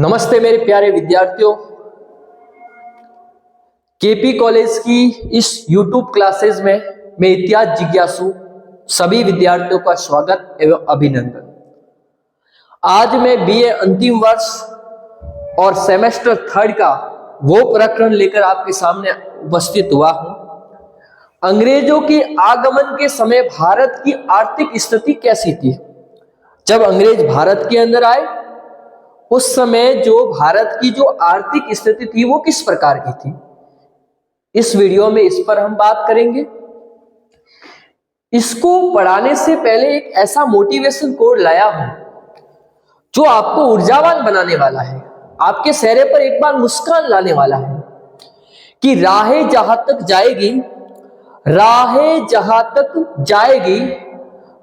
नमस्ते मेरे प्यारे विद्यार्थियों। केपी कॉलेज की इस YouTube क्लासेस में मैं इतिहास जिज्ञासु सभी विद्यार्थियों का स्वागत एवं अभिनंदन। आज मैं बीए अंतिम वर्ष और सेमेस्टर 3 का वो प्रकरण लेकर आपके सामने उपस्थित हुआ हूं। अंग्रेजों के आगमन के समय भारत की आर्थिक स्थिति कैसी थी? जब अंग्रेज भारत के अंदर आए उस समय जो भारत की जो आर्थिक स्थिति थी वो किस प्रकार की थी? इस वीडियो में इस पर हम बात करेंगे। इसको पढ़ाने से पहले एक ऐसा मोटिवेशन कोड लाया हूं जो आपको ऊर्जावान बनाने वाला है, आपके चेहरे पर एक बार मुस्कान लाने वाला है कि राहें जहां तक जाएगी, राहें जहां तक जाएगी,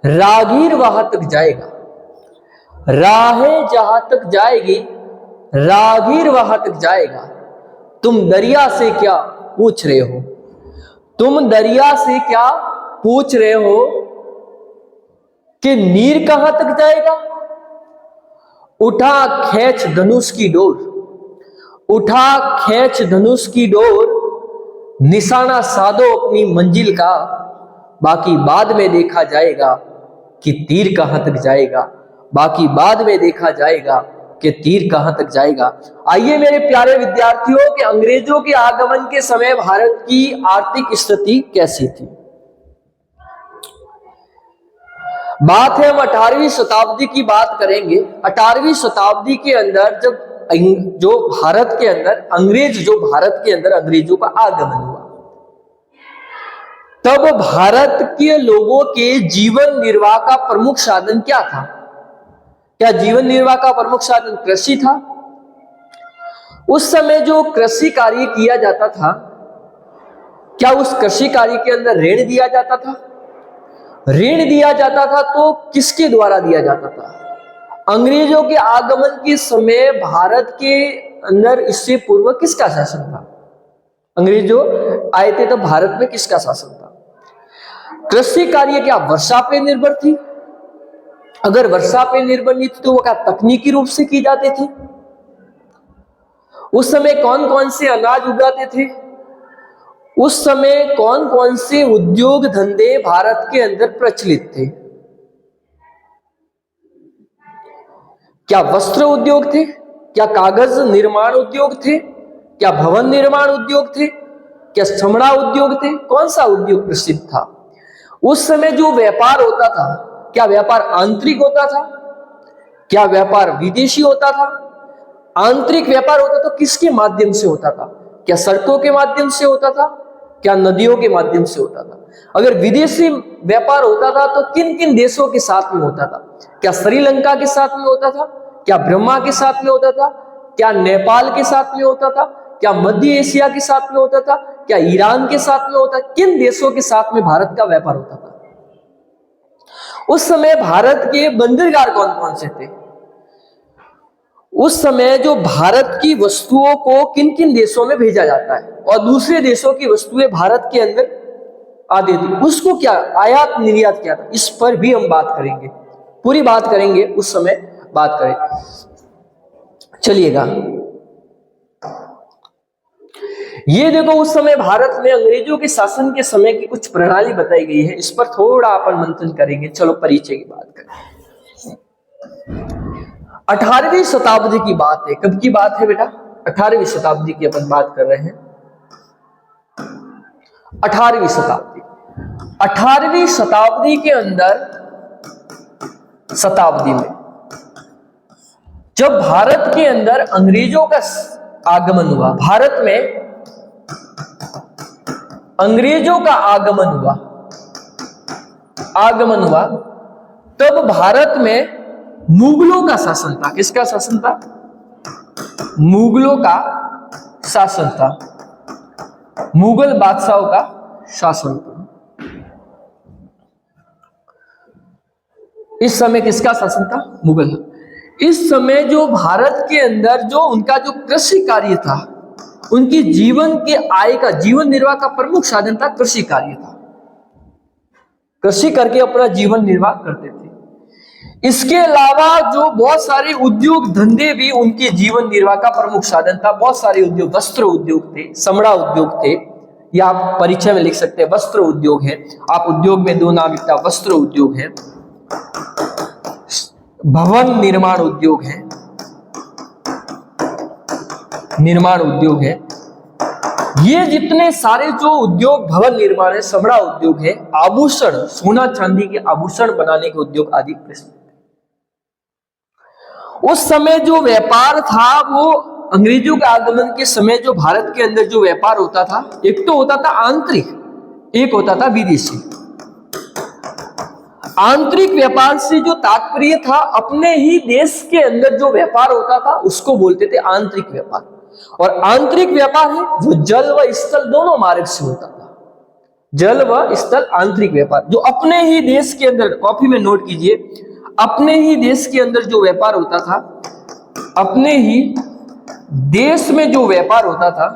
रागीर वहां तक जाएगा। राहें जहां तक जाएगी, रागीर वहां तक जाएगा। तुम दरिया से क्या पूछ रहे हो? तुम दरिया से क्या पूछ रहे हो कि नीर कहां तक जाएगा? उठा खींच धनुष की डोर, उठा खींच धनुष की डोर, निशाना साधो अपनी मंजिल का, बाकी बाद में देखा जाएगा कि तीर कहां तक जाएगा। बाकी बाद में देखा जाएगा कि तीर कहां तक जाएगा। आइए मेरे प्यारे विद्यार्थियों के अंग्रेजों के आगमन के समय भारत की आर्थिक स्थिति कैसी थी? बात है हम 18वीं शताब्दी की बात करेंगे। 18वीं शताब्दी के अंदर जब जो भारत के अंदर अंग्रेजों का आगमन हुआ, तब भारत के लोगों के जीवन निर्वाह का प्रमुख साधन क्या था? क्या जीवन निर्वाह का प्रमुख साधन कृषि था? उस समय जो कृषि कार्य किया जाता था, क्या उस कृषि कार्य के अंदर ऋण दिया जाता था? ऋण दिया जाता था तो किसके द्वारा दिया जाता था? अंग्रेजों के आगमन के समय भारत के अंदर इससे पूर्व किसका शासन था? अंग्रेजों आए थे तो भारत में किसका शासन था? कृषि कार्य क्या वर्षा पे निर्भर थी? अगर वर्षा पे निर्भर नहीं थी तो वो क्या तकनीकी रूप से की जाती थी? उस समय कौन कौन से अनाज उगाते थे? उस समय कौन कौन से उद्योग धंधे भारत के अंदर प्रचलित थे? क्या वस्त्र उद्योग थे? क्या कागज निर्माण उद्योग थे? क्या भवन निर्माण उद्योग थे? क्या चमड़ा उद्योग थे? कौन सा उद्योग प्रसिद्ध था? उस समय जो व्यापार होता था, क्या व्यापार आंतरिक होता था? क्या व्यापार विदेशी होता था? आंतरिक व्यापार होता तो किसके माध्यम से होता था? क्या सड़कों के माध्यम से होता था? क्या नदियों के माध्यम से होता था? अगर विदेशी व्यापार होता था तो किन किन देशों के साथ में होता था? क्या श्रीलंका के साथ में होता था? क्या ब्रह्मा के साथ में होता था? क्या नेपाल के साथ में होता था? क्या मध्य एशिया के साथ में होता था? क्या ईरान के साथ में होता? किन देशों के साथ में भारत का व्यापार होता था? उस समय भारत के बंदरगाह कौन कौन से थे? उस समय जो भारत की वस्तुओं को किन किन देशों में भेजा जाता है और दूसरे देशों की वस्तुएं भारत के अंदर आती थी, उसको क्या आयात निर्यात क्या था? इस पर भी हम बात करेंगे, पूरी बात करेंगे, उस समय बात करें। चलिएगा, ये देखो उस समय भारत में अंग्रेजों के शासन के समय की कुछ प्रणाली बताई गई है, इस पर थोड़ा अपन मंथन करेंगे। चलो परिचय की बात करें। 18वीं शताब्दी की बात है। कब की बात है बेटा? 18वीं शताब्दी की अपन बात कर रहे हैं। 18वीं शताब्दी, 18वीं शताब्दी के अंदर शताब्दी में जब भारत के अंदर अंग्रेजों का आगमन हुआ, भारत में अंग्रेजों का आगमन हुआ, तब भारत में मुगलों का शासन था। किसका शासन था? मुगलों का शासन था, मुगल बादशाहों का शासन था। इस समय किसका शासन था? मुगल। इस समय जो भारत के अंदर जो उनका जो कृषि कार्य था, उनकी जीवन के आय का, जीवन निर्वाह का प्रमुख साधन था कृषि कार्य था। कृषि करके अपना जीवन निर्वाह करते थे। इसके अलावा जो बहुत सारे उद्योग धंधे भी उनके जीवन निर्वाह का प्रमुख साधन था। बहुत सारे उद्योग, वस्त्र उद्योग थे, चमड़ा उद्योग थे, या आप परिचय में लिख सकते हैं वस्त्र उद्योग है। आप उद्योग में दो नाम लिखता, वस्त्र उद्योग है, भवन निर्माण उद्योग है, निर्माण उद्योग है। ये जितने सारे जो उद्योग, भवन निर्माण है, चमड़ा उद्योग है, आभूषण, सोना चांदी के आभूषण बनाने के उद्योग आदि प्रसिद्ध। उस समय जो व्यापार था वो अंग्रेजों के आगमन के समय जो भारत के अंदर जो व्यापार होता था, एक तो होता था आंतरिक, एक होता था विदेशी। आंतरिक व्यापार से जो तात्पर्य था, अपने ही देश के अंदर जो व्यापार होता था उसको बोलते थे आंतरिक व्यापार। और आंतरिक व्यापार है वो जल व स्थल दोनों मार्ग से होता था। जल व स्थल आंतरिक व्यापार जो अपने ही देश के अंदर, कॉपी में नोट कीजिए, अपने ही देश के अंदर जो व्यापार होता था, अपने ही देश में जो व्यापार होता था,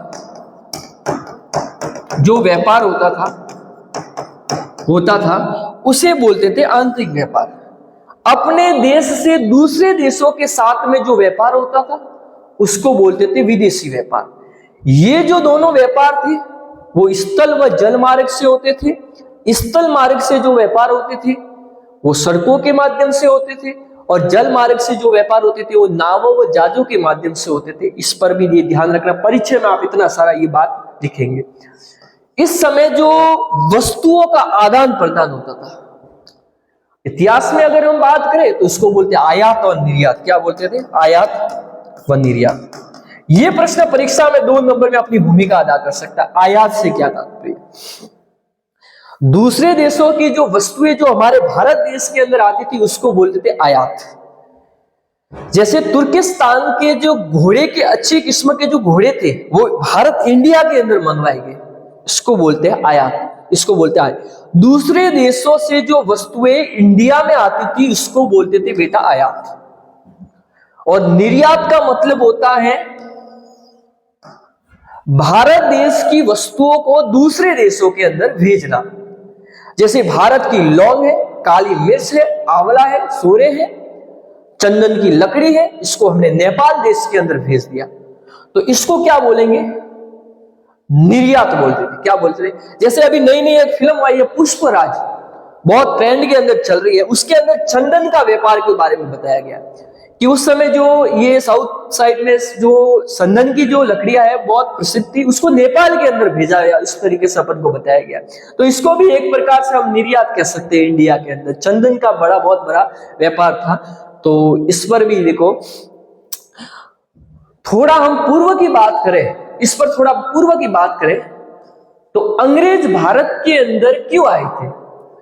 जो व्यापार होता था उसे बोलते थे आंतरिक व्यापार। अपने देश से दूसरे देशों के साथ में जो व्यापार होता था उसको बोलते थे विदेशी व्यापार। ये जो दोनों व्यापार थे वो स्थल व जल मार्ग से होते थे। स्थल मार्ग से जो व्यापार होते थे वो सड़कों के माध्यम से होते थे, और जल मार्ग से जो व्यापार होते थे वो नावों व जहाजों के माध्यम से होते थे। इस पर भी ये ध्यान रखना, परिचय में आप इतना सारा ये बात लिखेंगे। इस समय जो वस्तुओं का आदान प्रदान होता था, इतिहास में अगर हम बात करें तो उसको बोलते हैं आयात और निर्यात। क्या बोलते थे? आयात व निर्यात। ये प्रश्न परीक्षा में 2 नंबर में अपनी भूमिका अदा कर सकता है। आयात से क्या तात्पर्य? दूसरे देशों की जो वस्तुएं जो हमारे भारत देश के अंदर आती थी उसको बोलते थे आयात। जैसे तुर्किस्तान के जो घोड़े के अच्छी किस्म के जो घोड़े थे वो भारत इंडिया के अंदर मंगवाए गए, इसको बोलते हैं आयात, इसको बोलते हैं आयात। दूसरे देशों से जो वस्तुएं इंडिया में आती थी उसको बोलते थे बेटा आयात। और निर्यात का मतलब होता है भारत देश की वस्तुओं को दूसरे देशों के अंदर भेजना। जैसे भारत की लौंग है, काली मिर्च है, आंवला है, सोरे है, चंदन की लकड़ी है, इसको हमने नेपाल देश के अंदर भेज दिया, तो इसको क्या बोलेंगे? निर्यात बोलते थे। क्या बोलते थे? जैसे अभी नई नई एक फिल्म आई है पुष्पराज, बहुत ट्रेंड के अंदर चल रही है, उसके अंदर चंदन का व्यापार के बारे में बताया गया कि उस समय जो ये साउथ साइड में जो चंदन की जो लकड़ियां है बहुत प्रसिद्ध थी, उसको नेपाल के अंदर भेजा गया, इस तरीके से अपन को बताया गया। तो इसको भी एक प्रकार से हम निर्यात कह सकते हैं। इंडिया के अंदर चंदन का बहुत बड़ा व्यापार था। तो इस पर भी देखो, थोड़ा हम पूर्व की बात करें, इस पर थोड़ा पूर्व की बात करें तो अंग्रेज भारत के अंदर क्यों आए थे,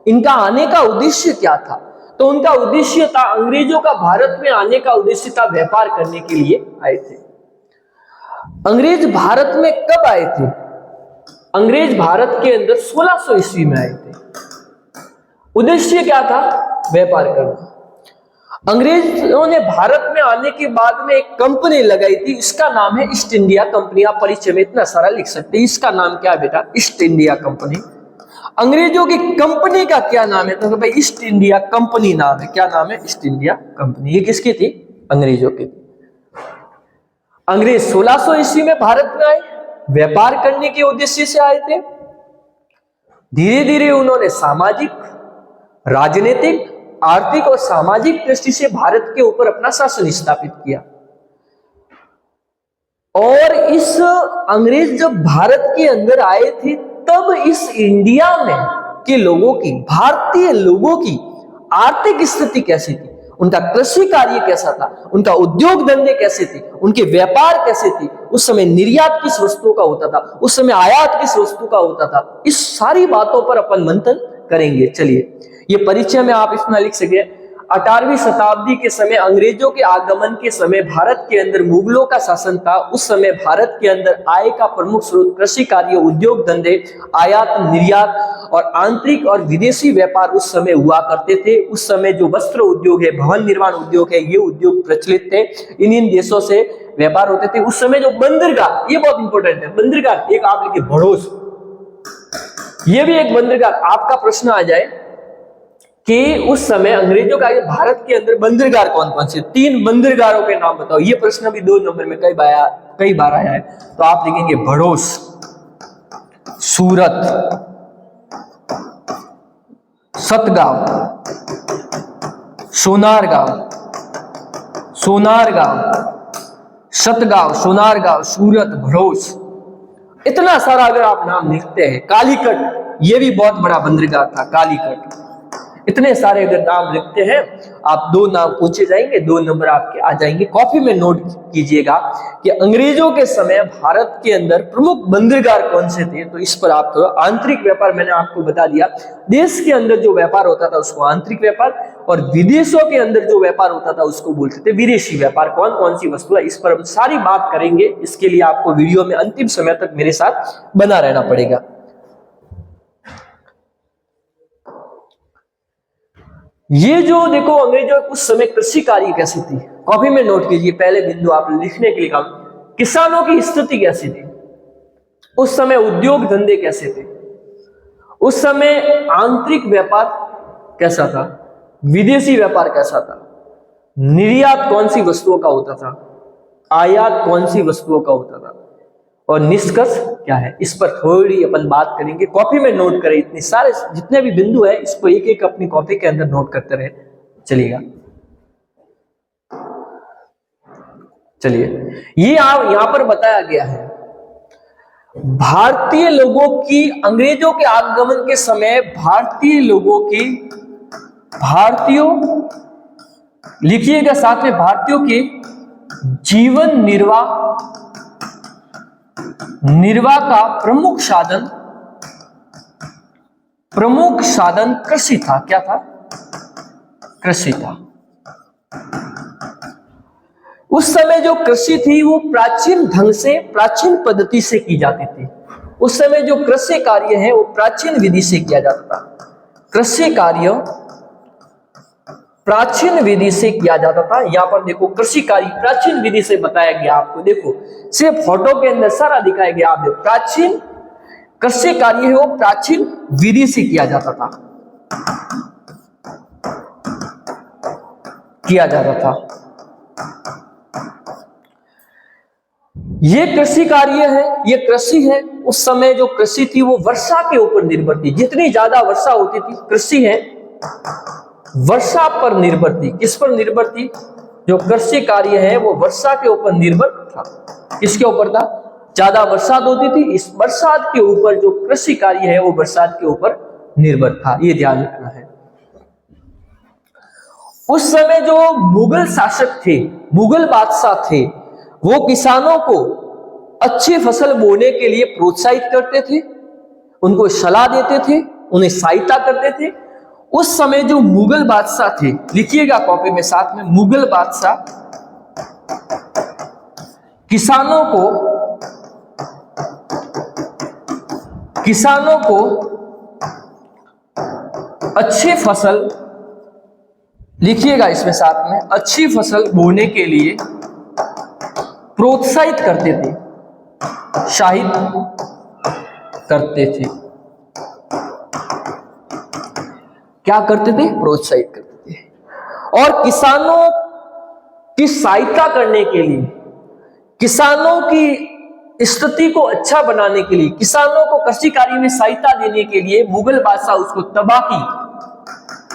इनका आने का उद्देश्य क्या था? तो उनका उद्देश्य था, अंग्रेजों का भारत में आने का उद्देश्य था व्यापार करने के लिए आए थे। अंग्रेज भारत में कब आए थे? अंग्रेज भारत के अंदर 1600 ईस्वी में आए थे। उद्देश्य क्या था? व्यापार करना। अंग्रेजों ने भारत में आने के बाद में एक कंपनी लगाई थी, इसका नाम है ईस्ट इंडिया कंपनी। आप परिचय में इतना सारा लिख सकते हैं, इसका नाम क्या है बेटा? East India company. अंग्रेजों की कंपनी का क्या नाम है? तो भाई ईस्ट इंडिया कंपनी नाम है। क्या नाम है? East India company. ये किसकी थी? अंग्रेजों की। अंग्रेज 1600 ईस्वी में भारत में आए, व्यापार करने के उद्देश्य से आए थे। धीरे धीरे उन्होंने सामाजिक, राजनीतिक, आर्थिक और सामाजिक दृष्टि से भारत के ऊपर अपना शासन स्थापित किया। और इस अंग्रेज जब भारत के अंदर आए थे तब इस इंडिया में के लोगों की, भारतीय लोगों की आर्थिक स्थिति कैसी थी, उनका कृषि कार्य कैसा था, उनका उद्योग धंधे कैसे थे, उनके व्यापार कैसे थे, उस समय निर्यात किस वस्तु का होता था, उस समय आयात किस वस्तु का होता था, इस सारी बातों पर अपन मंथन करेंगे। चलिए, ये परिचय में आप इतना लिख सके। 18वीं शताब्दी के समय, अंग्रेजों के आगमन के समय भारत के अंदर मुगलों का शासन था। उस समय भारत के अंदर आय का प्रमुख स्रोत कृषि कार्य, उद्योग धंधे, आयात निर्यात और आंतरिक और विदेशी व्यापार उस समय हुआ करते थे। उस समय जो वस्त्र उद्योग है, भवन निर्माण उद्योग है, ये उद्योग प्रचलित थे। इन देशों से व्यापार होते थे। उस समय जो बंदरगाह, ये बहुत इंपॉर्टेंट है, बंदरगाह एक आप लिखिए भड़ोस, ये भी एक बंदरगाह। आपका प्रश्न आ जाए कि उस समय अंग्रेजों का भारत के अंदर बंदरगाह कौन कौन से, 3 बंदरगाहों के नाम बताओ। ये प्रश्न भी 2 नंबर में कई बार आया है। तो आप लिखेंगे भड़ोस, सूरत, सतगांव, सोनारगांव, सतगांव, सोनारगांव, सूरत, भड़ोस। इतना सारा अगर आप नाम लिखते हैं, कालीकट, ये भी बहुत बड़ा बंदरगाह था कालीकट। इतने सारे अगर नाम लिखते हैं आप, 2 नाम पूछे जाएंगे, 2 नंबर आपके आ जाएंगे। कॉपी में नोट कीजिएगा कि अंग्रेजों के समय भारत के अंदर प्रमुख बंदरगाह कौन से थे। तो इस पर आप थोड़ा, आंतरिक व्यापार मैंने आपको बता दिया, देश के अंदर जो व्यापार होता था उसको आंतरिक व्यापार, और विदेशों के अंदर जो व्यापार होता था उसको बोलते थे विदेशी व्यापार। कौन कौन सी वस्तु है, इस पर हम सारी बात करेंगे। इसके लिए आपको वीडियो में अंतिम समय तक मेरे साथ बना रहना पड़ेगा। ये जो देखो अंग्रेजों उस समय कृषि कार्य कैसी थी, कॉपी में नोट कीजिए। पहले बिंदु आप लिखने के लिए काम, किसानों की स्थिति कैसी थी उस समय, उद्योग धंधे कैसे थे उस समय, आंतरिक व्यापार कैसा था, विदेशी व्यापार कैसा था, निर्यात कौन सी वस्तुओं का होता था, आयात कौन सी वस्तुओं का होता था, और निष्कर्ष क्या है। इस पर थोड़ी अपन बात करेंगे। कॉपी में नोट करें, इतने सारे जितने भी बिंदु है इसको एक एक अपनी कॉपी के अंदर नोट करते रहे चलिएगा। चलिए, ये यहां पर बताया गया है भारतीय लोगों की, अंग्रेजों के आगमन के समय भारतीयों लिखिएगा साथ में, भारतीयों के जीवन निर्वाह का प्रमुख साधन कृषि था। क्या था? कृषि था। उस समय जो कृषि थी वो प्राचीन ढंग से, प्राचीन पद्धति से की जाती थी। उस समय जो कृषि कार्य है वो प्राचीन विधि से किया जाता था। कृषि कार्य प्राचीन विधि से किया जाता था। यहां पर देखो कृषि कार्य प्राचीन विधि से बताया गया आपको, देखो सिर्फ फोटो के अंदर सारा दिखाया गया। आप देखो प्राचीन कृषि कार्य है वो प्राचीन विधि से किया जाता था, ये कृषि कार्य है, ये कृषि है। उस समय जो कृषि थी वो वर्षा के ऊपर निर्भर थी। जितनी ज्यादा वर्षा होती थी, कृषि है वर्षा पर निर्भर थी। किस पर निर्भर थी? जो कृषि कार्य है वो वर्षा के ऊपर निर्भर था। किसके ऊपर था? ज्यादा बरसात होती थी, इस बरसात के ऊपर जो कृषि कार्य है वो बरसात के ऊपर निर्भर था। ये ध्यान रखना है। उस समय जो मुगल शासक थे, मुगल बादशाह थे, वो किसानों को अच्छी फसल बोने के लिए प्रोत्साहित करते थे, उनको सलाह देते थे, उन्हें सहायता करते थे। उस समय जो मुगल बादशाह थे, लिखिएगा कॉपी में साथ में, मुगल बादशाह किसानों को अच्छी फसल, लिखिएगा इसमें साथ में, अच्छी फसल बोने के लिए प्रोत्साहित करते थे, शाहिद करते थे। क्या करते थे? प्रोत्साहित करते थे। और किसानों की सहायता करने के लिए, किसानों की स्थिति को अच्छा बनाने के लिए, किसानों को कृषि कार्य में सहायता देने के लिए मुगल बादशाह उसको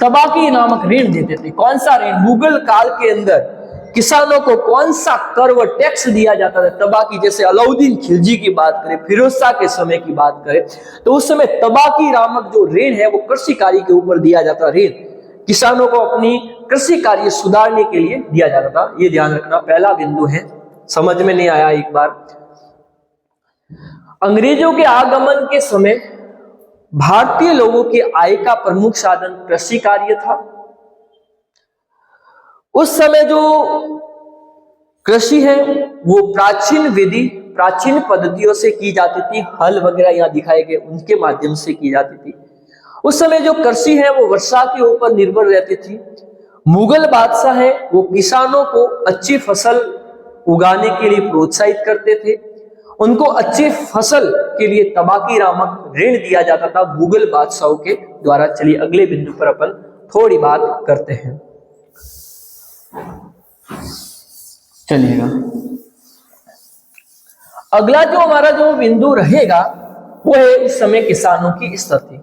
तबाकी नामक ऋण देते थे। कौन सा ऋण? मुगल काल के अंदर किसानों को कौन सा कर व टैक्स दिया जाता था? तबाकी। जैसे अलाउद्दीन खिलजी की बात करें, फिरोज शाह के समय की बात करें, तो उस समय तबाकी नामक जो ऋण है वो कृषि कार्य के ऊपर दिया जाता। ऋण किसानों को अपनी कृषि कार्य सुधारने के लिए दिया जाता था। ये ध्यान रखना, पहला बिंदु है। समझ में नहीं आया एक बार? अंग्रेजों के आगमन के समय भारतीय लोगों के आय का प्रमुख साधन कृषि कार्य था। उस समय जो कृषि है वो प्राचीन विधि, प्राचीन पद्धतियों से की जाती थी। हल वगैरह यहां दिखाए गए उनके माध्यम से की जाती थी। उस समय जो कृषि है वो वर्षा के ऊपर निर्भर रहती थी। मुगल बादशाह है वो किसानों को अच्छी फसल उगाने के लिए प्रोत्साहित करते थे, उनको अच्छी फसल के लिए तबाकी नामक ऋण दिया जाता था मुगल बादशाहों के द्वारा। चलिए अगले बिंदु पर अपन थोड़ी बात करते हैं। चलिएगा, अगला जो हमारा जो बिंदु रहेगा वो है उस समय किसानों की स्थिति।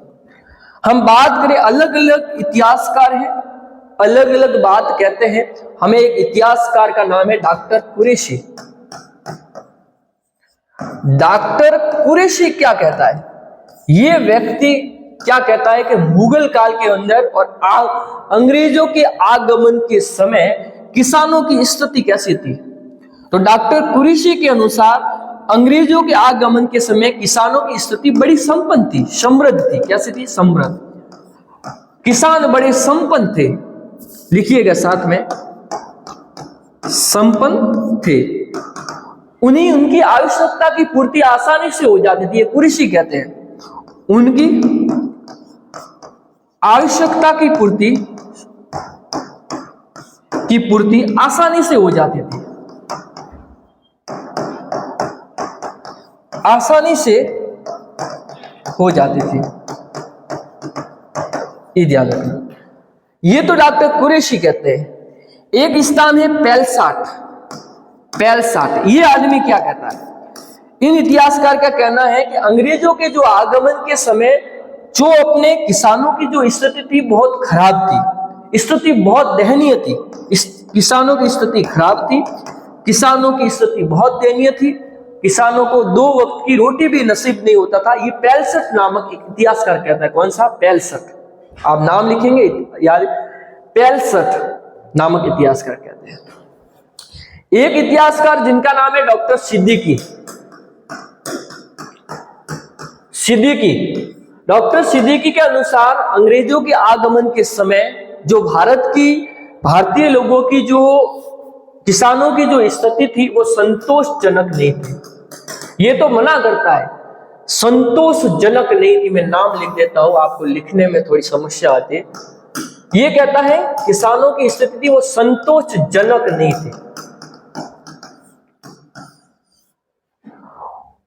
हम बात करें, अलग अलग इतिहासकार हैं, अलग अलग बात कहते हैं। हमें एक इतिहासकार का नाम है डॉक्टर कुरैशी। डॉक्टर कुरैशी क्या कहता है, ये व्यक्ति क्या कहता है कि मुगल काल के अंदर और अंग्रेजों के आगमन के समय किसानों की स्थिति कैसी थी। तो डॉक्टर कुरैशी के अनुसार अंग्रेजों के आगमन के समय किसानों की स्थिति बड़ी संपन्न थी, समृद्ध थी। कैसी थी? समृद्ध। किसान बड़े संपन्न थे, लिखिएगा साथ में, संपन्न थे। उनकी आवश्यकता की पूर्ति आसानी से हो जाती थी। ये कुरैशी कहते हैं उनकी आवश्यकता की पूर्ति आसानी से हो जाती थी, आसानी से हो जाती थी। ये ध्यान रखना। ये तो डॉक्टर कुरैशी कहते हैं। एक स्थान है पेलसाट। पेलसाट, ये आदमी क्या कहता है? इन इतिहासकार का कहना है कि अंग्रेजों के जो आगमन के समय जो अपने किसानों की जो स्थिति थी बहुत खराब थी, स्थिति बहुत दयनीय थी। किसानों की स्थिति खराब थी, किसानों की स्थिति बहुत दयनीय थी। किसानों को 2 वक्त की रोटी भी नसीब नहीं होता था। ये पेलसट नामक एक इतिहासकार कहता है। कौन सा? पेलसट। आप नाम लिखेंगे यार, पेलसट नामक इतिहासकार कहते हैं। एक इतिहासकार जिनका नाम है डॉक्टर सिद्दीकी। डॉक्टर सिद्दीकी के अनुसार अंग्रेजों के आगमन के समय जो भारतीय लोगों की जो किसानों की जो स्थिति थी वो संतोषजनक नहीं थी। ये तो मना करता है, संतोषजनक नहीं थी। मैं नाम लिख देता हूं, आपको लिखने में थोड़ी समस्या आती है। ये कहता है किसानों की स्थिति थी वो संतोषजनक नहीं थी।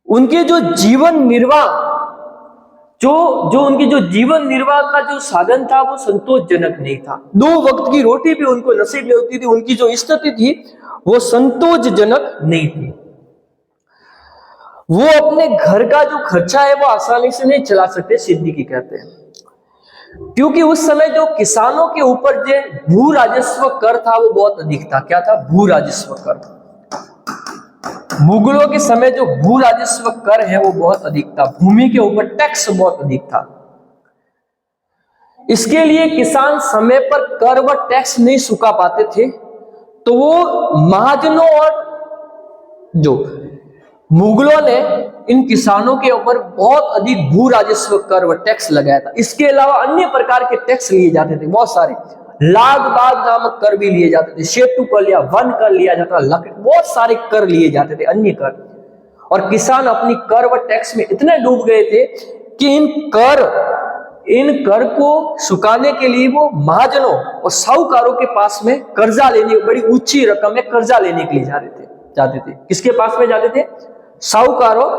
उनके जो जीवन निर्वाह उनकी जो जीवन निर्वाह का जो साधन था वो संतोषजनक नहीं था। 2 वक्त की रोटी भी उनको नसीब नहीं होती थी। उनकी जो स्थिति थी वो संतोषजनक नहीं थी। वो अपने घर का जो खर्चा है वो आसानी से नहीं चला सकते, सिद्दीकी कहते हैं, क्योंकि उस समय जो किसानों के ऊपर जो भू राजस्व कर था वो बहुत अधिक था। क्या था? भू राजस्व कर। मुगलों के समय जो भू राजस्व कर है वो बहुत अधिक था, भूमि के ऊपर टैक्स बहुत अधिक था। इसके लिए किसान समय पर कर व टैक्स नहीं चुका पाते थे, तो वो महाजनों और जो मुगलों ने इन किसानों के ऊपर बहुत अधिक भू राजस्व कर व टैक्स लगाया था। इसके अलावा अन्य प्रकार के टैक्स लिए जाते थे, बहुत सारे लाग बाग नामक कर भी लिए जाते थे, सेतु कर लिया, वन कर लिया जाता, बहुत सारे कर लिए जाते थे, अन्य कर। और किसान अपनी कर व टैक्स में इतने डूब गए थे कि इन कर को चुकाने के लिए वो महाजनों और साहूकारों के पास में कर्जा लेने, बड़ी ऊंची रकम में कर्जा लेने के लिए जाते थे। किसके पास में जाते थे? साहूकारों।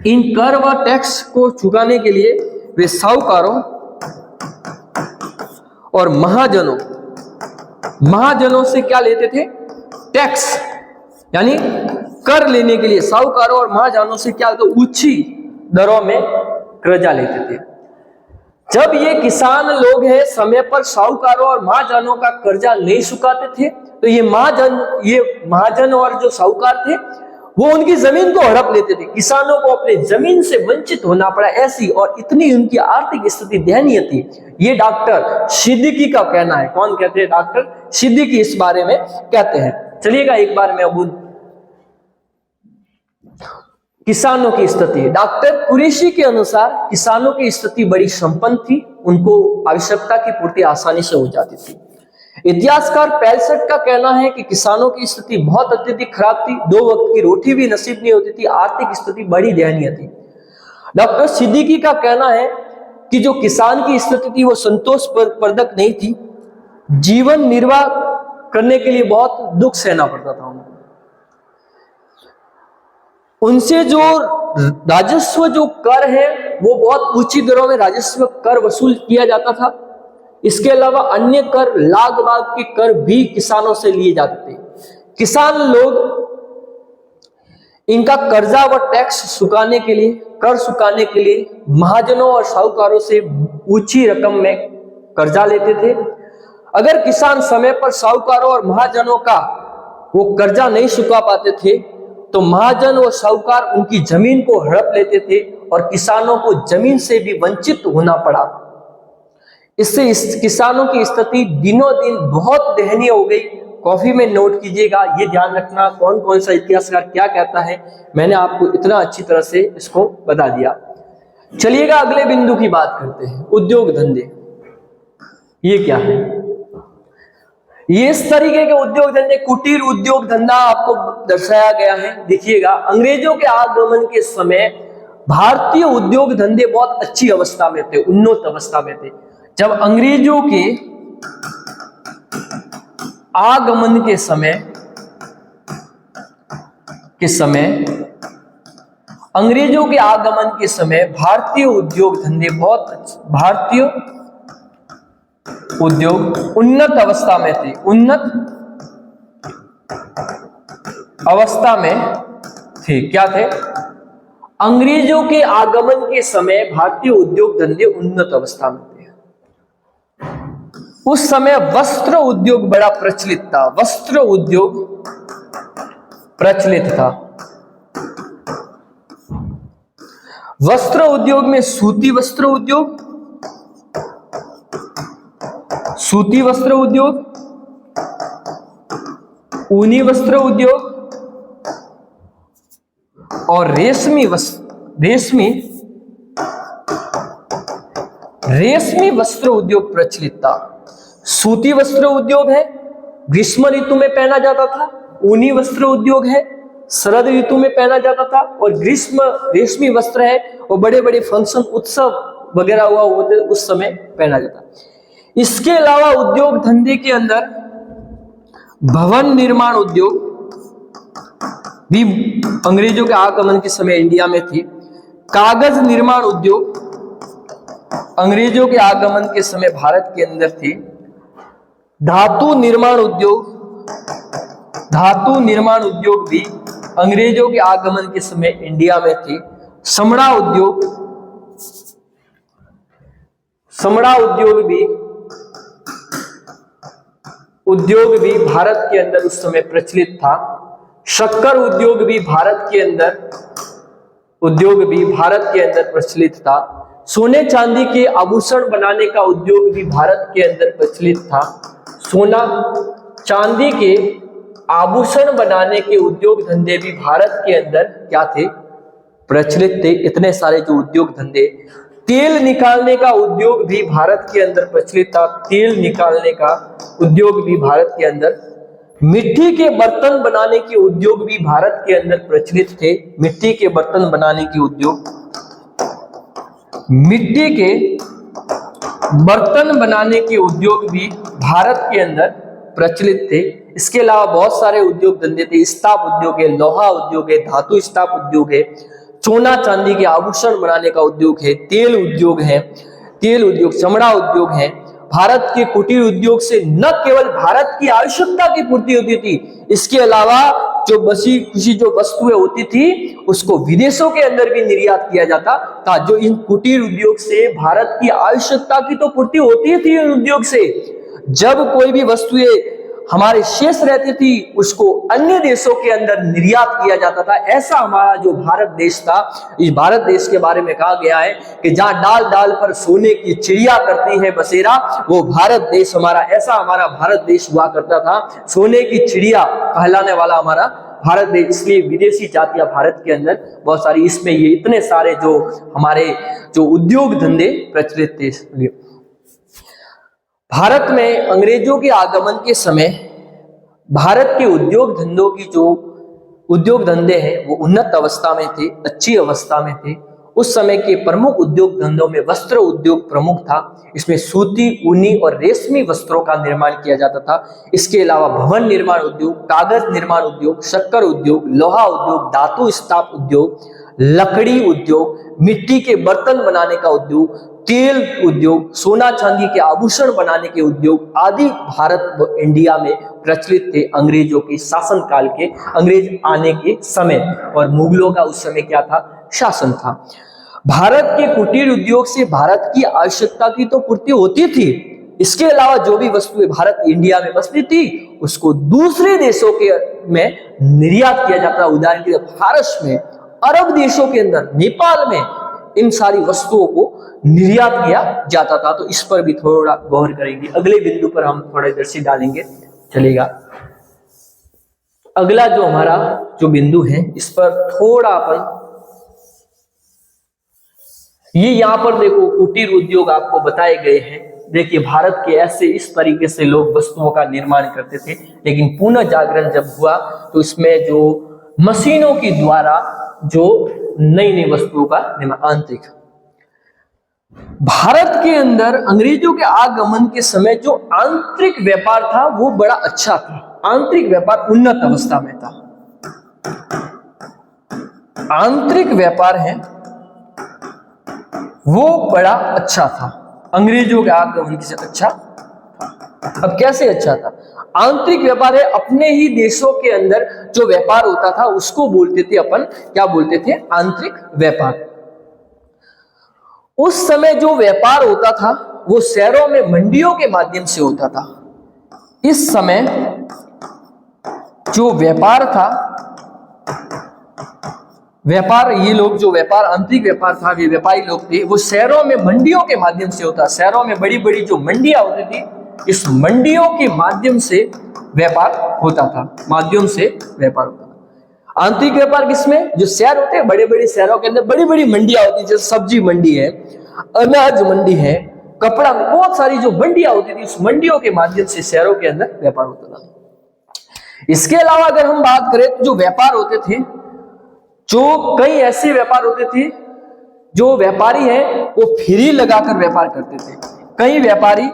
इन कर व टैक्स को चुकाने के लिए वे साहूकारों और महाजनों से क्या लेते थे? टैक्स, यानी कर लेने के लिए साहूकारों और महाजनों से क्या, तो ऊंची दरों में कर्जा लेते थे। जब ये किसान लोग हैं समय पर साहूकारों और महाजनों का कर्जा नहीं चुकाते थे, तो ये महाजन और जो साहूकार थे वो उनकी जमीन को हड़प लेते थे। किसानों को अपने जमीन से वंचित होना पड़ा, ऐसी और इतनी उनकी आर्थिक स्थिति दयनीय थी। ये डॉक्टर सिद्दीकी का कहना है। कौन कहते हैं? डॉक्टर सिद्दीकी इस बारे में कहते हैं। चलिएगा एक बार मैं अब किसानों की स्थिति। डॉक्टर कुरैशी के अनुसार किसानों की स्थिति बड़ी संपन्न थी, उनको आवश्यकता की पूर्ति आसानी से हो जाती थी। इतिहासकार पेलसट का कहना है कि किसानों की स्थिति बहुत अत्यधिक खराब थी, 2 वक्त की रोटी भी नसीब नहीं होती थी, आर्थिक स्थिति बड़ी दयनीय थी। डॉक्टर सिद्दीकी का कहना है कि जो किसान की स्थिति थी वो संतोषप्रदक नहीं थी, जीवन निर्वाह करने के लिए बहुत दुख सहना पड़ता था उनको। उनसे जो राजस्व जो कर है वो बहुत ऊंची दरों में राजस्व कर वसूल किया जाता था। इसके अलावा अन्य कर, लाग बाग के कर भी किसानों से लिए जाते थे। किसान लोग इनका कर्जा व टैक्स चुकाने के लिए, कर चुकाने के लिए महाजनों और साहूकारों से ऊंची रकम में कर्जा लेते थे। अगर किसान समय पर साहूकारों और महाजनों का वो कर्जा नहीं चुका पाते थे तो महाजन और साहूकार उनकी जमीन को हड़प लेते थे और किसानों को जमीन से भी वंचित होना पड़ा। इससे इस किसानों की स्थिति दिनों दिन बहुत दयनीय हो गई। कॉफी में नोट कीजिएगा, ये ध्यान रखना कौन कौन सा इतिहासकार क्या कहता है, मैंने आपको इतना अच्छी तरह से इसको बता दिया। चलिएगा अगले बिंदु की बात करते हैं, उद्योग धंधे। ये क्या है? ये इस तरीके के उद्योग धंधे, कुटीर उद्योग धंधा आपको दर्शाया गया है। देखिएगा, अंग्रेजों के आगमन के समय भारतीय उद्योग धंधे बहुत अच्छी अवस्था में थे, उन्नत अवस्था में थे। जब अंग्रेजों के आगमन के समय अंग्रेजों के आगमन के समय भारतीय उद्योग धंधे भारतीय उद्योग उन्नत अवस्था में थे, उन्नत अवस्था में थे। क्या थे? अंग्रेजों के आगमन के समय भारतीय उद्योग धंधे उन्नत अवस्था में थे। उस समय वस्त्र उद्योग बड़ा प्रचलित था, वस्त्र उद्योग प्रचलित था। वस्त्र उद्योग में सूती वस्त्र उद्योग, सूती वस्त्र उद्योग, ऊनी वस्त्र उद्योग और रेशमी वस्त्र उद्योग प्रचलित था। सूती वस्त्र उद्योग है, ग्रीष्म ऋतु में पहना जाता था। ऊनी वस्त्र उद्योग है, शरद ऋतु में पहना जाता था। और रेशमी वस्त्र है, और बड़े बड़े फंक्शन, उत्सव वगैरह हुआ होते उस समय पहना जाता। इसके अलावा उद्योग धंधे के अंदर भवन निर्माण उद्योग भी अंग्रेजों के आगमन के समय इंडिया में थी। कागज निर्माण उद्योग अंग्रेजों के आगमन के समय भारत के अंदर थी। धातु निर्माण उद्योग भी अंग्रेजों के आगमन के समय इंडिया में थी। चमड़ा उद्योग भी भारत के अंदर उस समय प्रचलित था। शक्कर उद्योग भी भारत के अंदर प्रचलित था। सोने चांदी के आभूषण बनाने का उद्योग भी भारत के अंदर प्रचलित था। सोना चांदी के आभूषण बनाने के उद्योग धंधे भी भारत के अंदर क्या थे? प्रचलित थे। इतने सारे जो उद्योग धंधे, तेल निकालने का उद्योग भी भारत के अंदर प्रचलित था। तेल निकालने का उद्योग भी भारत के अंदर। मिट्टी के बर्तन बनाने के उद्योग भी भारत के अंदर प्रचलित थे। मिट्टी के बर्तन बनाने के उद्योग भी भारत के अंदर प्रचलित थे। इसके अलावा बहुत सारे उद्योग धंधे थे। इस्पात उद्योग है, लोहा उद्योग है, धातु इस्पात उद्योग है, सोना चांदी के आभूषण बनाने का उद्योग है, तेल उद्योग, चमड़ा उद्योग है। भारत के कुटीर उद्योग से न केवल भारत की आवश्यकता की पूर्ति होती थी, इसके अलावा जो बची खुशी जो वस्तुएं होती थी उसको विदेशों के अंदर भी निर्यात किया जाता था। जो इन कुटीर उद्योग से भारत की आवश्यकता की तो पूर्ति होती थी इन उद्योग से, जब कोई भी वस्तुएं हमारे शेष रहती थी उसको अन्य देशों के अंदर निर्यात किया जाता था। ऐसा हमारा जो भारत देश था, इस भारत देश के बारे में कहा गया है कि जहां डाल डाल पर सोने की चिड़िया करती है बसेरा, वो भारत देश हमारा भारत देश हुआ करता था। सोने की चिड़िया कहलाने वाला हमारा भारत देश, इसलिए विदेशी जातियां भारत के अंदर बहुत सारी, इसमें ये इतने सारे जो हमारे जो उद्योग धंधे प्रचलित थे। भारत में अंग्रेजों के आगमन के समय भारत के उद्योग धंधों की जो उद्योग धंधे हैं वो उन्नत अवस्था में थे, अच्छी अवस्था में थे। उस समय के प्रमुख उद्योग धंधों में वस्त्र उद्योग प्रमुख था। इसमें सूती, ऊनी और रेशमी वस्त्रों का निर्माण किया जाता था। इसके अलावा भवन निर्माण उद्योग, कागज निर्माण उद्योग, शक्कर उद्योग, लोहा उद्योग, धातु इस्पात उद्योग, लकड़ी उद्योग, मिट्टी के बर्तन बनाने का उद्योग, तेल उद्योग, सोना चांदी के आभूषण बनाने के उद्योग आदि भारत व इंडिया में प्रचलित थे अंग्रेजों के शासन काल के, अंग्रेज आने के समय, और मुगलों का उस समय क्या था, शासन था। भारत के कुटीर उद्योग से भारत की आवश्यकता की तो पूर्ति होती थी, इसके अलावा जो भी वस्तुएं भारत इंडिया में बसती थी उसको दूसरे देशों के में निर्यात किया जाता। उदाहरण के लिए फारस में, अरब देशों के अंदर, नेपाल में इन सारी वस्तुओं को निर्यात किया जाता था। तो इस पर भी थोड़ा गौर करेंगे। अगले बिंदु पर हम थोड़ा इधर से डालेंगे, चलेगा। अगला जो हमारा जो बिंदु है इस पर थोड़ा अपन, ये यहां पर देखो कुटीर उद्योग आपको बताए गए हैं। देखिए भारत के ऐसे इस तरीके से लोग वस्तुओं का निर्माण करते थे, लेकिन पुनः जागरण जब हुआ तो इसमें जो मशीनों के द्वारा जो नई नई वस्तुओं का निर्माण, आंतरिक, भारत के अंदर अंग्रेजों के आगमन के समय जो आंतरिक व्यापार था वो बड़ा अच्छा था। आंतरिक व्यापार उन्नत अवस्था में था। आंतरिक व्यापार है वो बड़ा अच्छा था, अंग्रेजों के आगमन से अच्छा था। अब कैसे अच्छा था? आंतरिक व्यापार है, अपने ही देशों के अंदर जो व्यापार होता था उसको बोलते थे अपन, क्या बोलते थे? आंतरिक व्यापार। उस समय जो व्यापार होता था वो शहरों में मंडियों के माध्यम से होता था। इस समय जो व्यापार था, व्यापार, ये लोग जो व्यापार, आंतरिक व्यापार था, ये व्यापारी लोग थे, वो शहरों में मंडियों के माध्यम से होता। शहरों में बड़ी बड़ी जो मंडियां होती थी, इस मंडियों के माध्यम से व्यापार होता था, माध्यम से व्यापार होता था। आंतरिक व्यापार किसमें? जो शहर होते हैं, बड़े बड़े शहरों के अंदर बड़ी बड़ी मंडियां होती, जैसे सब्जी मंडी है, अनाज मंडी है, कपड़ा, बहुत सारी जो मंडियां होती थी, उस मंडियों के माध्यम से शहरों के अंदर व्यापार होता था। इसके अलावा अगर हम बात करें तो जो व्यापार होते थे, जो कई ऐसे व्यापार होते थे, जो व्यापारी हैं वो फेरी लगाकर व्यापार करते थे। कई व्यापारी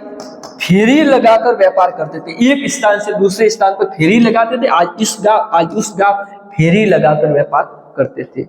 फेरी लगाकर व्यापार करते थे, एक स्थान से दूसरे स्थान पर फेरी लगाते थे। आज इस गांव, आज उस गांव, फेरी लगाकर व्यापार करते थे।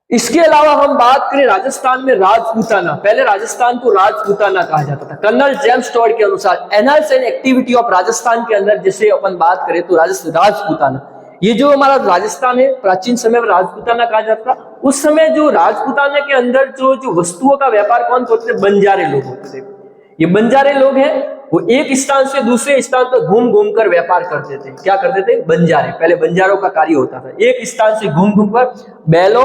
इसके अलावा हम बात करें राजस्थान में राजपूताना, पहले राजस्थान को राजपूताना कहा जाता था। कर्नल जेम्स टॉड के अनुसार एनर्स एंड एक्टिविटी ऑफ राजस्थान के अंदर जैसे अपन बात करें तो राजपूताना, ये जो हमारा राजस्थान है प्राचीन समय में राजपूताना कहा जाता था। उस समय जो राजपूताना के अंदर जो वस्तुओं का व्यापार कौन होते थे? बंजारे लोग होते थे। ये बंजारे लोग हैं, वो एक स्थान से दूसरे स्थान पर घूम घूम कर व्यापार करते थे। क्या करते थे? बंजारे, पहले बंजारों का कार्य होता था, एक स्थान से घूम घूम कर बैलों,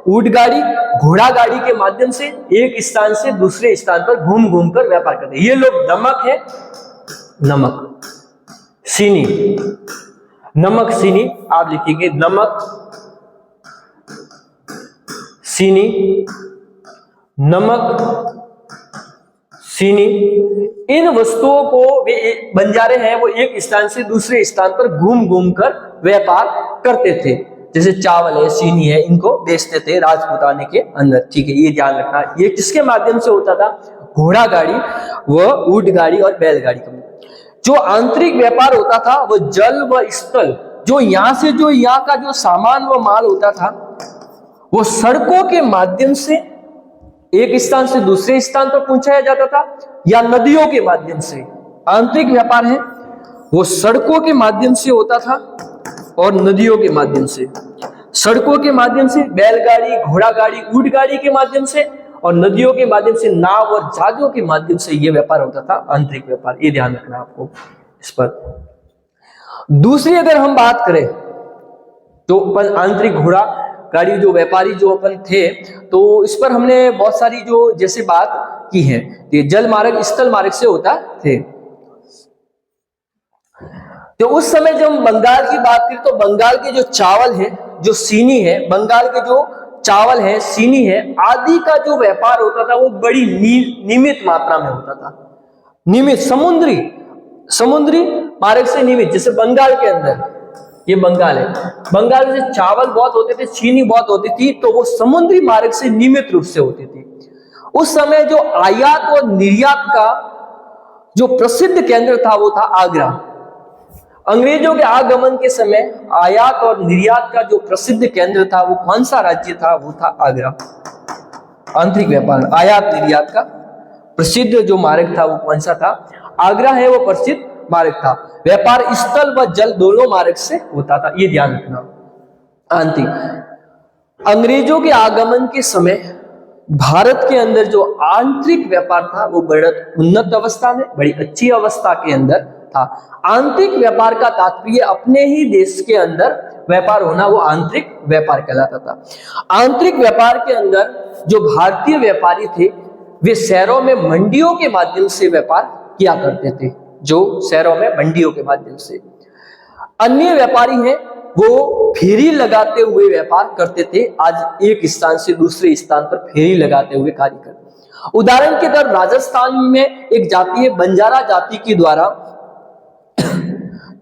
ऊंट गाड़ी, घोड़ा गाड़ी के माध्यम से एक स्थान से दूसरे स्थान पर घूम घूम कर व्यापार करते। ये लोग नमक है, नमक, चीनी, नमक चीनी, आप लिखेंगे नमक चीनी, नमक चीनी, इन वस्तुओं को वे बंजारे हैं वो एक स्थान से दूसरे स्थान पर घूम घूम कर व्यापार करते थे। जैसे चावल है, चीनी है, इनको बेचते थे राजपूताने के अंदर। ठीक है, ये ध्यान रखना। ये किसके माध्यम से होता था? घोड़ा गाड़ी, व ऊंट गाड़ी और बैलगाड़ी का। जो आंतरिक व्यापार होता था वो जल व स्थल, जो यहां से जो यहाँ का जो सामान व माल होता था वो सड़कों के माध्यम से एक स्थान से दूसरे स्थान पर पहुंचाया जाता था, या नदियों के माध्यम से। आंतरिक व्यापार है वो सड़कों के माध्यम से होता था और नदियों के माध्यम से। सड़कों के माध्यम से बैलगाड़ी, घोड़ा गाड़ी, ऊंट गाड़ी के माध्यम से, और नदियों के माध्यम से नाव और जहाजों के माध्यम से यह व्यापार होता था, आंतरिक व्यापार। ये ध्यान रखना आपको इस पर। दूसरी अगर हम बात करें तो आंतरिक घोड़ा गाड़ी जो व्यापारी जो अपन थे, तो इस पर हमने बहुत सारी जो जैसे बात की है, ये जल मार्ग, स्थल मार्ग से होता थे। तो उस समय जब हम बंगाल की बात करें तो बंगाल के जो चावल है, जो चीनी है, बंगाल के जो चावल है, चीनी है आदि का जो व्यापार होता था वो बड़ी नियमित मात्रा में होता था। नियमित समुद्री मार्ग से नियमित। जैसे बंगाल के अंदर, ये बंगाल है, बंगाल में चावल बहुत होते थे, चीनी बहुत होती थी, तो वो समुद्री मार्ग से नियमित रूप से होती थी। उस समय जो आयात और निर्यात का जो प्रसिद्ध केंद्र था वो था आगरा। अंग्रेजों के आगमन के समय आयात और निर्यात का जो प्रसिद्ध केंद्र था वो कौन सा राज्य था? वो था आगरा। आंतरिक व्यापार, आयात निर्यात का प्रसिद्ध जो मार्ग था वो कौन सा था? आगरा है वो प्रसिद्ध मार्ग था। व्यापार स्थल व जल दोनों मार्ग से होता था, ये ध्यान रखना। आंतरिक, अंग्रेजों के आगमन के समय भारत के अंदर जो आंतरिक व्यापार था वो बड़ी उन्नत अवस्था में, बड़ी अच्छी अवस्था के अंदर था। आंतरिक व्यापार का तात्पर्य अपने ही देश के अंदर व्यापार होना, वो आंतरिक व्यापार कहलाता था। आंतरिक व्यापार के अंदर जो भारतीय व्यापारी थे वे शहरों में मंडियों के माध्यम से व्यापार किया करते थे, जो शहरों में मंडियों के माध्यम से। अन्य व्यापारी हैं वो फेरी लगाते हुए व्यापार करते थे, आज एक स्थान से दूसरे स्थान पर फेरी लगाते हुए कार्य करते। उदाहरण के तौर राजस्थान में एक जाति है बंजारा जाति के द्वारा,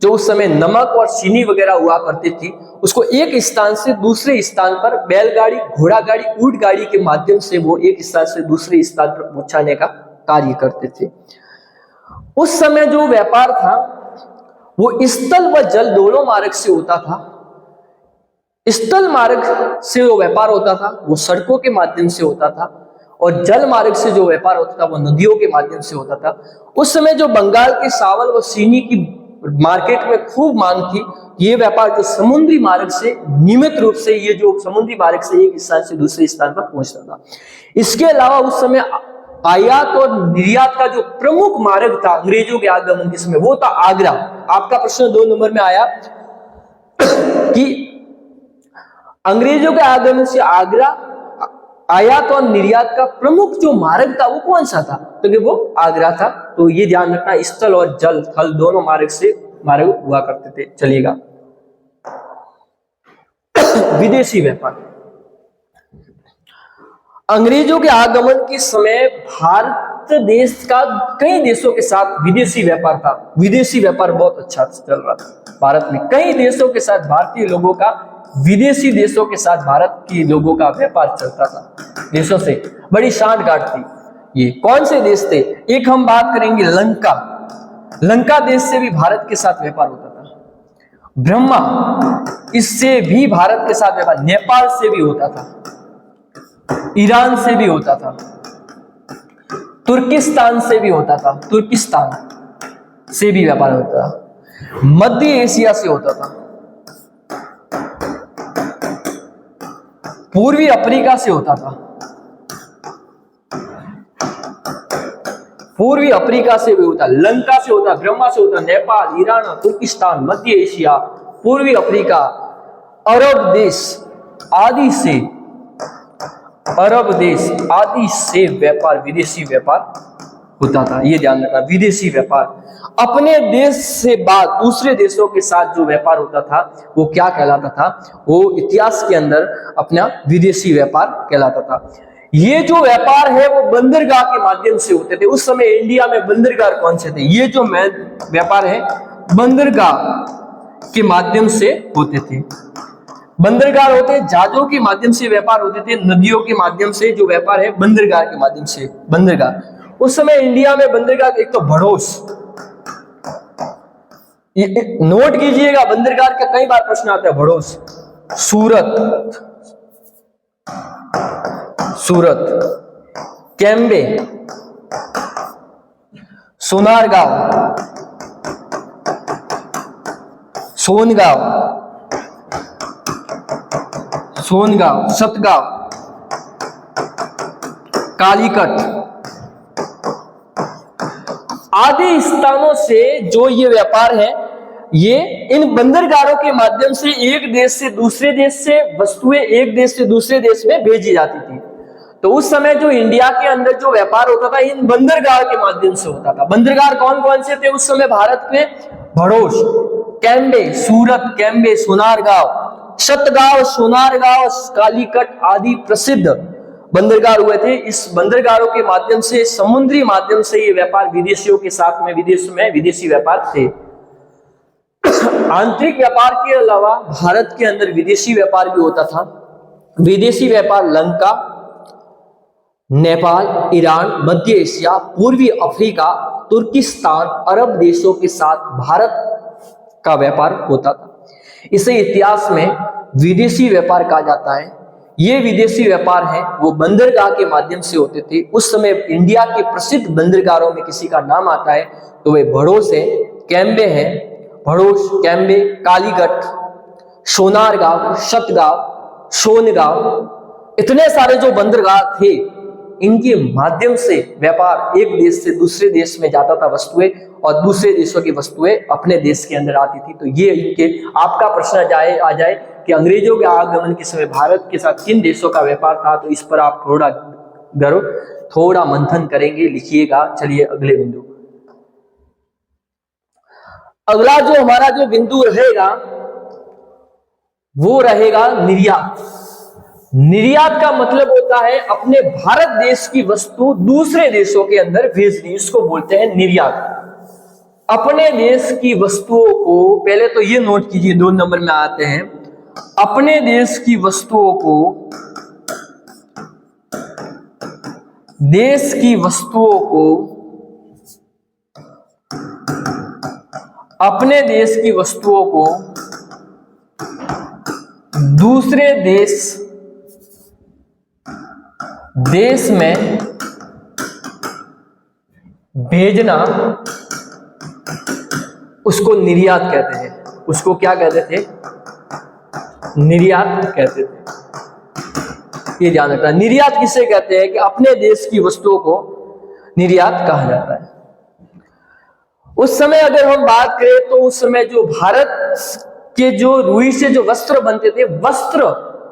जो उस समय नमक और चीनी वगैरह हुआ करती थी, उसको एक स्थान से दूसरे स्थान पर बैलगाड़ी, घोड़ा गाड़ी, ऊंट गाड़ी के माध्यम से वो एक स्थान से दूसरे स्थान पर पहुंचाने का कार्य करते थे। उस समय जो व्यापार था वो स्थल व जल दोनों मार्ग से होता था। स्थल मार्ग से जो व्यापार होता था वो सड़कों के माध्यम से होता था, और जल मार्ग से जो व्यापार होता था वो नदियों के माध्यम से होता था। उस समय जो बंगाल के चावल व चीनी की मार्केट में खूब मांग थी, ये व्यापार जो समुद्री मार्ग से नियमित रूप से, ये जो समुद्री मार्ग से एक स्थान से दूसरे स्थान पर पहुंचता था। इसके अलावा उस समय आयात और निर्यात का जो प्रमुख मार्ग था अंग्रेजों के आगमन के समय, वो था आगरा। आपका प्रश्न 2 नंबर में आया कि अंग्रेजों के आगमन से आगरा आयात और निर्यात का प्रमुख जो मार्ग था वो कौन सा था? तो वो आगरा था। तो ये ध्यान रखना, स्थल और जल थल दोनों मार्ग से मार्ग हुआ करते थे। चलिएगा, विदेशी व्यापार। अंग्रेजों के आगमन के समय भारत देश का कई देशों के साथ विदेशी व्यापार था। विदेशी व्यापार बहुत अच्छा चल रहा था भारत में। कई देशों के साथ भारतीय लोगों का, विदेशी देशों के साथ भारत के लोगों का व्यापार चलता था। देशों से बड़ी सांठगांठ थी। ये कौन से देश थे? एक हम बात करेंगे लंका। लंका देश से भी भारत के साथ व्यापार होता था। ब्रह्मा, इससे भी भारत के साथ व्यापार, नेपाल से भी होता था, ईरान से भी होता था, तुर्किस्तान से भी होता था, तुर्किस्तान से भी व्यापार होता था, मध्य एशिया से होता था, पूर्वी अफ्रीका से होता था, पूर्वी अफ्रीका से भी होता, लंका से होता, ब्रह्मा से होता, नेपाल, ईरान, तुर्किस्तान, मध्य एशिया, पूर्वी अफ्रीका, अरब देश आदि से, अरब देश आदि से व्यापार, विदेशी व्यापार होता था। ये ध्यान रखना, विदेशी व्यापार। अपने देश से बाद दूसरे देशों के साथ जो व्यापार होता था वो क्या कहलाता था? वो इतिहास के अंदर अपना विदेशी व्यापार कहलाता था। ये जो व्यापार है वो बंदरगाह के माध्यम से होते थे। उस समय इंडिया में बंदरगाह कौन से थे? ये जो व्यापार है बंदरगाह के माध्यम से होते थे। बंदरगाह होते, जहाजों के माध्यम से व्यापार होते थे, नदियों के माध्यम से जो व्यापार है बंदरगाह के माध्यम से। बंदरगाह उस समय इंडिया में बंदरगाह, एक तो भड़ोस, नोट कीजिएगा, बंदरगाह का कई बार प्रश्न आता है। भड़ोस, सूरत, सूरत, कैम्बे, सोनारगांव, सोनगांव, सोनगांव, सतगांव, कालीकट आदि स्थानों से जो ये व्यापार है, ये इन बंदरगाहों के माध्यम से एक देश से दूसरे देश से वस्तुएं एक देश से दूसरे देश में भेजी जाती थी। तो उस समय जो इंडिया के अंदर जो व्यापार होता था इन बंदरगाह के माध्यम से होता था। बंदरगाह कौन कौन से थे उस समय भारत में? भड़ोस, कैम्बे, सूरत, कैम्बे, सोनारगांव, सतगांव, सोनारगांव, कालीकट आदि प्रसिद्ध बंदरगाह हुए थे। इस बंदरगाहों के माध्यम से, समुद्री माध्यम से ये व्यापार विदेशियों के साथ में, विदेश में विदेशी व्यापार थे। आंतरिक व्यापार के अलावा भारत के अंदर विदेशी व्यापार भी होता था। विदेशी व्यापार लंका, नेपाल, ईरान, मध्य एशिया, पूर्वी अफ्रीका, तुर्किस्तान, अरब देशों के साथ भारत का व्यापार होता था। इसे इतिहास में विदेशी व्यापार कहा जाता है। ये विदेशी व्यापार है वो बंदरगाह के माध्यम से होते थे। उस समय इंडिया के प्रसिद्ध बंदरगाहों में किसी का नाम आता है तो वे भड़ोस है, कैम्बे है, भड़ोस, कैम्बे, कालीगढ़, सोनारगांव, शतगांव, सोनगांव, इतने सारे जो बंदरगाह थे, इनके माध्यम से व्यापार एक देश से दूसरे देश में जाता था वस्तुएं, और दूसरे देशों की वस्तुएं अपने देश के अंदर आती थी। तो ये इनके, आपका प्रश्न आ जाए कि अंग्रेजों के आगमन के समय भारत के साथ किन देशों का व्यापार था, तो इस पर आप थोड़ा मंथन करेंगे, लिखिएगा। चलिए अगले बिंदु, अगला जो हमारा जो बिंदु रहेगा वो रहेगा निर्यात। निर्यात का मतलब होता है अपने भारत देश की वस्तु दूसरे देशों के अंदर भेजनी, इसको बोलते हैं निर्यात। अपने देश की वस्तुओं को, पहले तो ये नोट कीजिए, 2 नंबर में आते हैं, अपने देश की वस्तुओं को, देश की वस्तुओं को, अपने देश की वस्तुओं को दूसरे देश में भेजना, उसको निर्यात कहते हैं। उसको क्या कहते थे? निर्यात कहते थे। ये ध्यान रखना, निर्यात किसे कहते हैं कि अपने देश की वस्तुओं को निर्यात कहा जाता है। उस समय अगर हम बात करें तो उस समय जो भारत के जो रुई से जो वस्त्र बनते थे, वस्त्र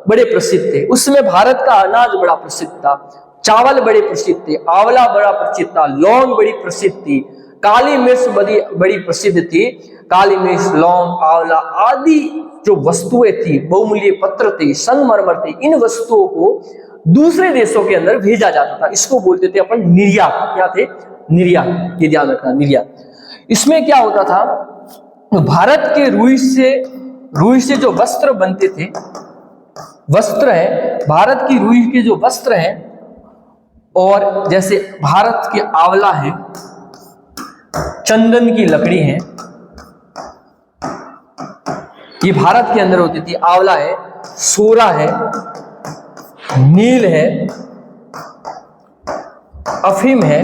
बड़े प्रसिद्ध थे। उस समय भारत का अनाज बड़ा प्रसिद्ध था, चावल बड़े प्रसिद्ध थे, आंवला बड़ा प्रसिद्ध था, लौंग बड़ी प्रसिद्ध थी, काली मिर्च बड़ी प्रसिद्ध थी। काली मिर्च, लौंग, आंवला आदि जो वस्तुएं थी, बहुमूल्य पत्र थे, संगमरमर थे, इन वस्तुओं को दूसरे देशों के अंदर भेजा जाता था। इसको बोलते थे अपन निर्यात। क्या थे? निर्यात। ये ध्यान रखना, निर्यात। इसमें क्या होता था, भारत के रुई से जो वस्त्र बनते थे, वस्त्र है भारत की रुई के जो वस्त्र हैं, और जैसे भारत के आंवला है, चंदन की लकड़ी है, ये भारत के अंदर होती थी। आंवला है, सोरा है, नील है, अफीम है,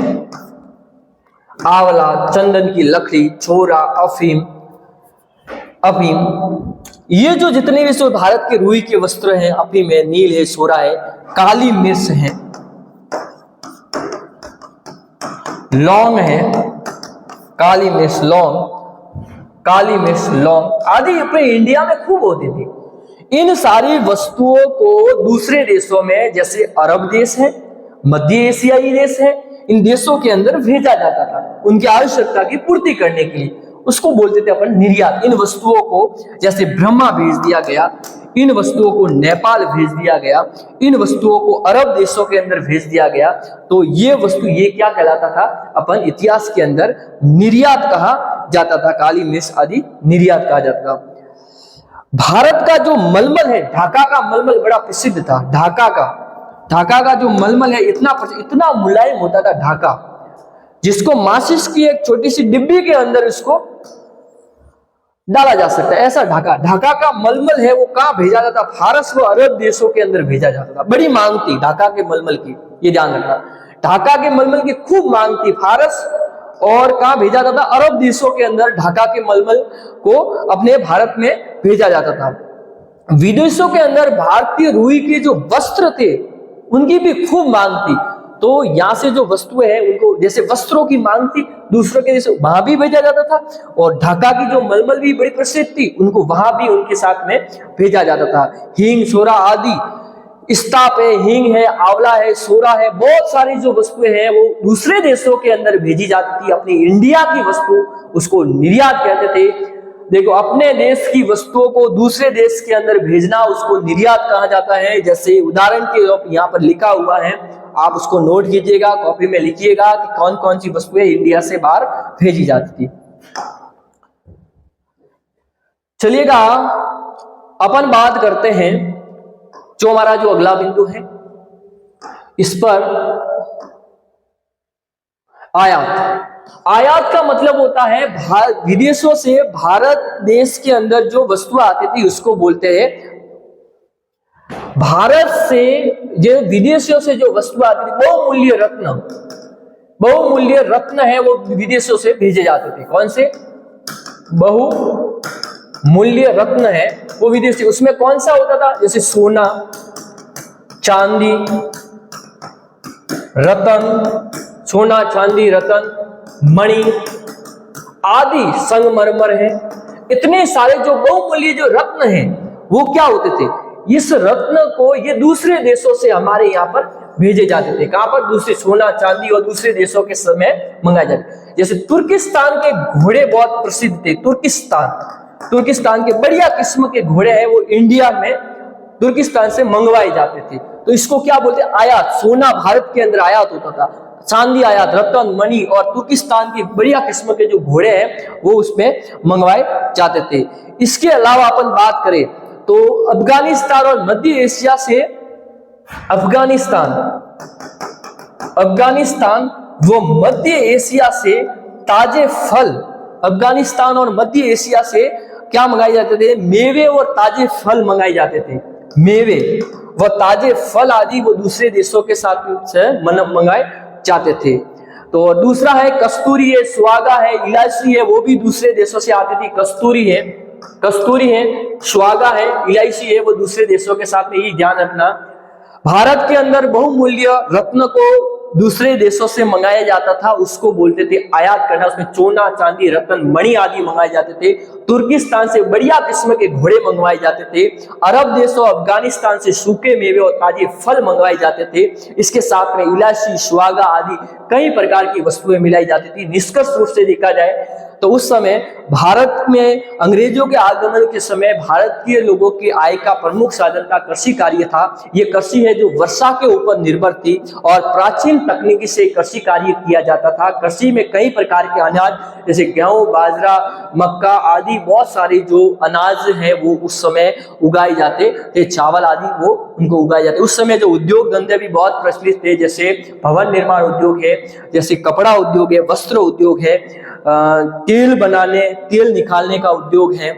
आंवला, चंदन की लकड़ी, छोरा, अफीम, ये जो जितने भी सो भारत के रुई के वस्त्र हैं, अफीम है, नील है, सोरा है, काली मिर्च है, लौंग है, काली मिर्च, लौंग आदि अपने इंडिया में खूब होती थी। इन सारी वस्तुओं को दूसरे देशों में, जैसे अरब देश है, मध्य एशियाई देश है, इन देशों के अंदर भेजा जाता था उनकी आवश्यकता की पूर्ति करने के लिए। उसको बोलते थे अपन निर्यात। इन वस्तुओं को जैसे ब्रह्मा भेज दिया गया, इन वस्तुओं को नेपाल भेज दिया गया, इन वस्तुओं को अरब देशों के अंदर भेज दिया गया, तो ये वस्तु, ये क्या कहलाता था? अपन इतिहास के अंदर निर्यात कहा जाता था। काली मिर्च आदि निर्यात कहा जाता था। भारत का जो मलमल है, ढाका का मलमल बड़ा प्रसिद्ध था। ढाका का जो मलमल है इतना मुलायम होता था ढाका, जिसको माचिस की एक छोटी सी डिब्बी के अंदर इसको डाला जा सकता है, ऐसा ढाका का मलमल है। वो कहां भेजा जाता? फारस व अरब देशों के अंदर भेजा जाता था। बड़ी मांग थी ढाका के मलमल की, ये ध्यान रखना। ढाका के मलमल की खूब मांग थी। फारस और कहां भेजा जाता था? अरब देशों के अंदर ढाका के मलमल को अपने भारत में भेजा जाता था। विदेशों के अंदर भारतीय रुई के जो वस्त्र थे उनकी भी खूब मांग थी। तो यहां से जो वस्तुएं हैं उनको, जैसे वस्त्रों की मांग थी दूसरों के देश, वहां भी भेजा जाता था, और ढाका की जो मलमल भी बड़ी प्रसिद्ध थी, उनको वहां भी उनके साथ में भेजा जाता था। हींग, सोरा आदि, स्टाप है, हींग है, आंवला है, सोरा है, बहुत सारी जो वस्तुएं हैं वो दूसरे देशों के अंदर भेजी जाती थी। अपनी इंडिया की वस्तु, उसको निर्यात कहते थे। देखो, अपने देश की वस्तुओं को दूसरे देश के अंदर भेजना, उसको निर्यात कहा जाता है। जैसे उदाहरण के यहाँ पर लिखा हुआ है, आप उसको नोट कीजिएगा, कॉपी में लिखिएगा कि कौन कौन सी वस्तुएं इंडिया से बाहर भेजी जाती थी। चलिएगा, अपन बात करते हैं जो हमारा जो अगला बिंदु है, इस पर आयात। आयात का मतलब होता है विदेशों से भारत देश के अंदर जो वस्तुएं आती थी उसको बोलते हैं भारत से जो विदेशों से जो वस्तु आती थी, बहुमूल्य रत्न है वो विदेशों से भेजे जाते थे। कौन से बहुमूल्य रत्न है वो विदेशी, उसमें कौन सा होता था, जैसे सोना, चांदी, रतन, सोना, चांदी, रतन, मणि आदि, संगमरमर है। इतने सारे जो बहुमूल्य जो रत्न हैं वो क्या होते थे, इस रत्न को ये दूसरे देशों से हमारे यहाँ पर भेजे जाते थे। कहां पर, दूसरे, सोना चांदी और दूसरे देशों के समय मंगाए जाते। जैसे तुर्किस्तान के घोड़े बहुत प्रसिद्ध थे। तुर्किस्तान के बढ़िया किस्म के घोड़े हैं वो इंडिया में तुर्किस्तान से मंगवाए जाते थे। तो इसको क्या बोलते हैं, आयात। सोना भारत के अंदर आयात होता था, चांदी आयात, रतन, मणि और तुर्किस्तान की बढ़िया किस्म के जो घोड़े हैं वो उसमें मंगवाए जाते थे। इसके अलावा अपन बात करें तो अफगानिस्तान और मध्य एशिया से, अफगानिस्तान वो मध्य एशिया से ताजे फल, अफगानिस्तान और मध्य एशिया से क्या मंगाए जाते थे, मेवे और ताजे फल मंगाए जाते थे। मेवे व ताजे फल आदि वो दूसरे देशों के साथ से मंगाए जाते थे। तो दूसरा है कस्तूरी है, सुहागा है, इलायची है, वो भी दूसरे देशों से आती थी। कस्तूरी है, सुहागा है, इलायची है, वो दूसरे देशों के साथ में, ही ध्यान रखना। भारत के अंदर बहुमूल्य रत्न को दूसरे देशों से मंगाया जाता था, उसको बोलते थे आयात करना। उसमें सोना, चांदी, रत्न, मणि आदि मंगाए जाते थे। तुर्किस्तान से बढ़िया किस्म के घोड़े मंगवाए जाते थे। अरब देशों, अफगानिस्तान से सूखे मेवे और ताजे फल मंगवाए जाते थे। इसके साथ में इलायची, सुहागा आदि कई प्रकार की वस्तुएं मिलाई जाती थी। निष्कर्ष रूप से देखा जाए तो उस समय भारत में अंग्रेजों के आगमन के समय भारतीय लोगों की आय का प्रमुख साधन का कृषि कार्य था। ये कृषि है जो वर्षा के ऊपर निर्भर थी और प्राचीन तकनीकी से कृषि कार्य किया जाता था। कृषि में कई प्रकार के अनाज जैसे गेहूं, बाजरा, मक्का आदि बहुत सारे जो अनाज है वो उस समय उगाए जाते थे। चावल आदि वो उनको उगाए जाते। उस समय जो उद्योग धंधे भी बहुत प्रचलित थे, जैसे भवन निर्माण उद्योग है, जैसे कपड़ा उद्योग है, वस्त्र उद्योग है, तेल निकालने का उद्योग है,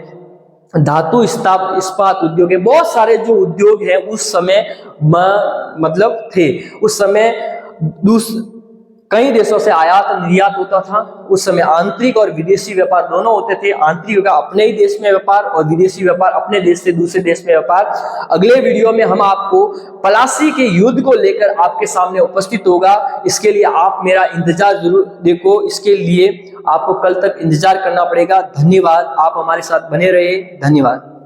धातु इस्पात उद्योग है। बहुत सारे जो उद्योग है उस समय मतलब थे। उस समय कई देशों से आयात निर्यात होता था। उस समय आंतरिक और विदेशी व्यापार दोनों होते थे। आंतरिक व्यापार अपने ही देश में व्यापार और विदेशी व्यापार अपने देश से दूसरे देश में व्यापार। अगले वीडियो में हम आपको पलासी के युद्ध को लेकर आपके सामने उपस्थित होगा। इसके लिए आप मेरा इंतजार जरूर देखो। इसके लिए आपको कल तक इंतजार करना पड़ेगा। धन्यवाद, आप हमारे साथ बने रहे। धन्यवाद।